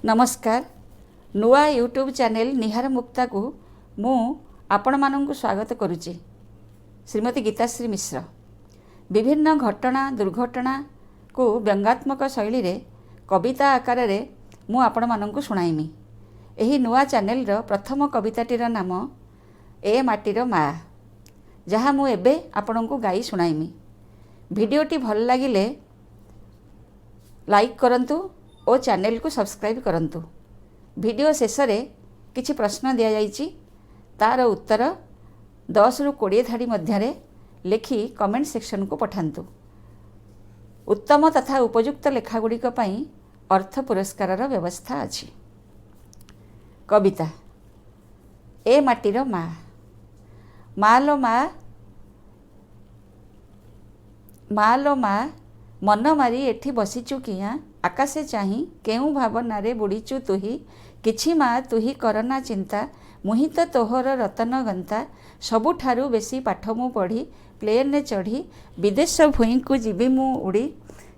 नमस्कार। नुआ YouTube channel निहार मुक्ता को मु आपण मानू स्वागत करुच्ची। श्रीमती गीताश्री मिश्र विभिन्न घटना दुर्घटना को व्यंगात्मक शैली रे कविता आकार रे मु आपण मानू शुणाइमी। एही नुआ चैनल रो प्रथम कविताटीर नाम ए माटीर मा, जहाँ मु एबे आपण को गाई शुणाइमी। भिडियोटी भल लागिले लाइक करंतु और चैनल को सब्सक्राइब करंतु। वीडियो शेष में किछि प्रश्न दिया जाइछि, तार उत्तर 10 ରୁ 20 धाड़ी मध्य लिखि कमेंट सेक्शन को पठान्तु। उत्तम तथा उपयुक्त लेखागुड़िक पई अर्थ पुरस्कार व्यवस्था अछि। कविता ए माटीर मा। मालो मा, मालो मा, मन मारी एठी बसिचु किया, आकाशे चाही केउ भावनारे बुड़ीचु तुही, किछि मा तुही करना चिंता, मुही तो तोहर रतन गंता, सबुठारु बेसी पाठ मु पढ़ी, प्लेन चढ़ी विदेश भूई को जीवी मु उड़ी,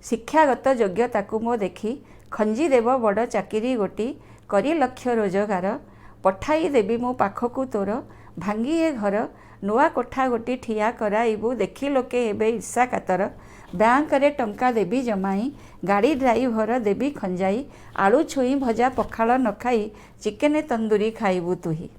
शिक्षागत योग्यता को मो देखी, खंजी देव बड़ चाकिरी गोटी, करी लक्ष्य रोजगार, पठाई देवी मो पाखकु तोर, भांगी ए घर, नुआ कोठा गोटी ठिया कराइबु, देखी लोके एबे ईर्षा कातर, बैंक रे टंका देवी जमाई, गाड़ी ड्राइवर देवी खंजाई, आलू छुई भजा पखाल न खाई, चिकेन तंदूरी खाइबु तुही,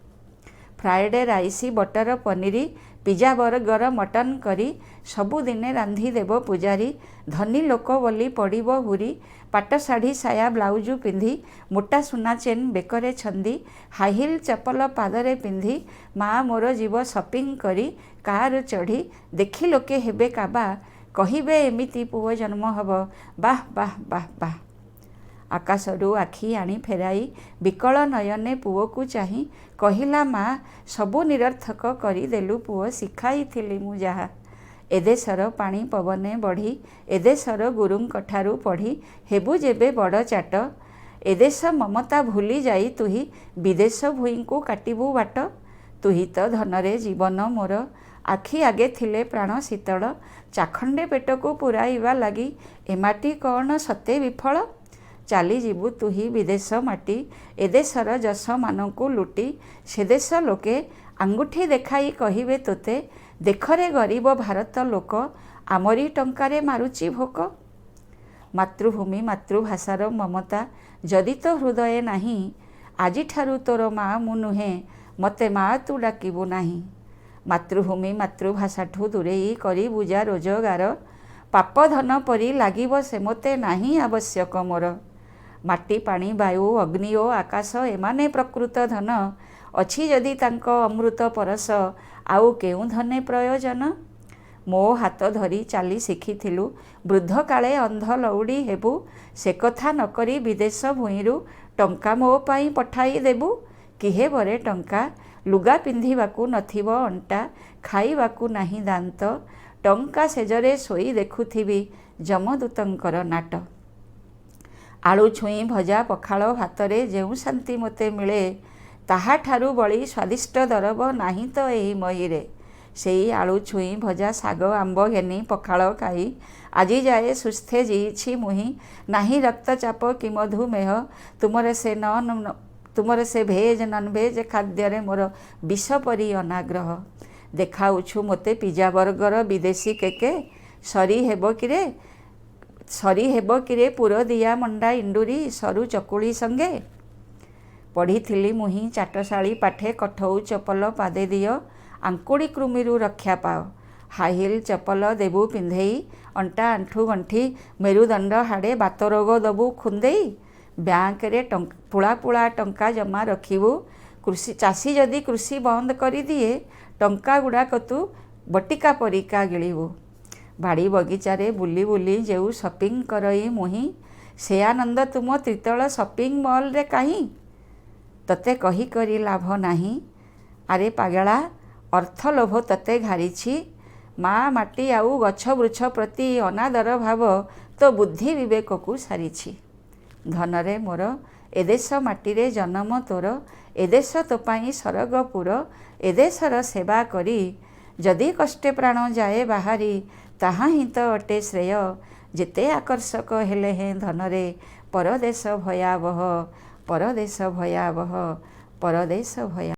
फ्राइडे राइसी बटर पनीरी, पिज्जा बर्गर मटन करी, सबुदिने रांधी देव पुजारी, धनी लोक बोली पड़िबो हुरी, पाट शाढ़ी साया ब्लाउज पिंधी, मोटा सुना चेन बेकरे छंदी, हाई हिल चपल पादरे पिंधी, माँ मोर जीव शॉपिंग करी, कार चढ़ी, देखी लोके हेबे काबा, कहिबे एमिति पुओ जन्म हब, बाह बाह बाह बाह। आकाशरू आखि आनी फेराई, विकल नयने पुओ को चाही, कहिला माँ सबु निरर्थक करी देलु पुओ, शिखाई थिली मु जाहा। एदेशर पानी पवने बढ़ी, एदेशर गुरुंकठारू पढ़ी, हेबु जेबे बड़ चाट, एदेश ममता भूली जाई तुही, विदेश भूई को काटिबु बाट, तुही तो धनरे जीवन मोर, आखि आगे थिले प्राण शीतल, चाखंडे पेट को पुराइबा लगी, एमाटी कौन सते विफल, चाली जीवु तुही विदेश माटी, एदेशर जस मान को लुटी, से देश लोके आंगुठी देखाई कहिबे तोते, देखरे गरीब भारत लोक, आमरी टंकारे मारुची भोक। मातृभूमि मातृभाषार ममता जदि तो हृदय नाही, आजि ठारू तोर माँ मु नुहे, मते माँ तू डाकिबु नाही। मातृभूमि मातृभाषाठू दूरेई करी बुझा रोजगार, पाप धन परी लागिब से मते नाही आवश्यक मोर। माटी पानी वायु अग्नि ओ आकाश एमाने प्रकृत धन, अछि जदि तांको अमृत परस, आउ केउ धने प्रयोजन। मो हाथ धरी चाली शिखिथिलु, वृद्ध काले अंध लौड़ी हेबु, से कथा न करी विदेश भूईरु टंका मो पाई पठाई देबु, किहे बरे टंका, लुगा पिंधिबाकू नथिब अंटा, खाइबाकू नाही दांत, टंका सेजरे सोई देखुथिबी जमदूतंकर नाट। आलू छुई भजा पखाल भातरे जेउ शांति मते मिले, ताहा ठारू बड़ी स्वादिष्ट दरब नाही तो एही महीरे। सेई आलू छुई भजा साग आंब घेनी पखाल खाई, आजी जाए सुस्थे जीछि मुही, नाही रक्तचाप कि मधुमेह, तुमरे से भेज नॉनभेज खाद्य मोर विष परी अनाग्रह। देखाउछु मोते पिज्जा बर्गर विदेशी केके, सरी हेबो किरे पुर दिया मंडा इंडुरी, सरू चकुली संगे। पढ़ी थिली मुही चाटशाली पाठे, कठौ चपल पादे दियो, आंकुड़ी कृमिरु रक्षा पाओ, हाई हिल चपल देबु पिंधेई, अंटा आंठू गंठी मेरुदंड हाड़े बात रोग दबु खुंदेई, बैंक रे पुला पुला टंका जमा रखिबु, कृषि चाषी जदि कृषि बंद करी दिए, टंका गुड़ाक तू बटिका परिका गिलिबु। बाड़ी बगीचारे बुली बुली जेउ शॉपिंग करई मुही, से आनंद तुम त्रितल शॉपिंग मॉल रे काहीं, तते कही करी लाभ नाही। अरे पागला अर्थ लोभ तते घारिछि, माँ माटी आउ गछ वृक्ष प्रति अनादर भाव तो बुद्धि विवेक को सारिछि। धनरे मोर एदेश माटीरे जन्म तोर, एदेश तो पाई सरगपुर, एदेशर सेवा करी, जदि कष्टे प्राण जाए बाहारी, ताहा ही तो अटे श्रेय, जेते आकर्षक हेले हैं धनरे, परदेश भयावह, ପରଦେଶ ଭୟାବହ ପରଦେଶ ଭୟା